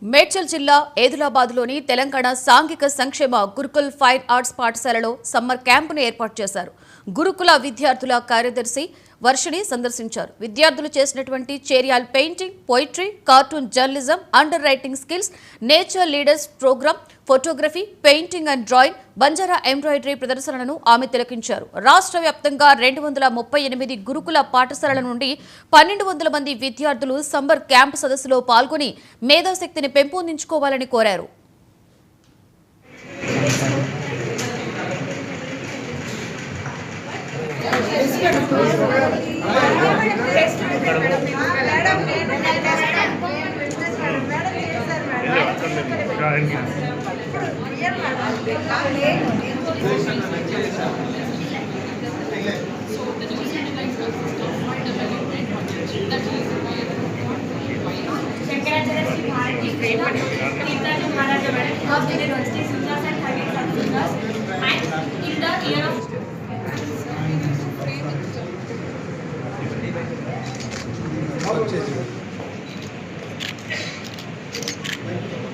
మేడ్చల్ జిల్లా ఏదిలాబాద్లోని తెలంగాణ సాంఘిక సంక్షేమ గురుకుల్ ఫైన్ ఆర్ట్స్ పాఠశాలలో సమ్మర్ క్యాంపును ఏర్పాటు చేశారు. గురుకుల విద్యార్థుల కార్యదర్శి వర్షిని సందర్శించారు. విద్యార్థులు చేసినటువంటి Cheriyal painting, poetry, cartoon journalism, under writing skills, nature leaders program, photography, painting and drawing, Banjara embroidery ప్రదర్శనలను ఆమె తిలకించారు. రాష్ట్ర వ్యాప్తంగా 238 గురుకుల పాఠశాలల నుండి 1200 మంది విద్యార్థులు సమ్మర్ క్యాంప్ సదస్సులో పాల్గొని మేధాశక్తిని పెంపొందించుకోవాలని కోరారు.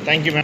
Thank you, ma'am.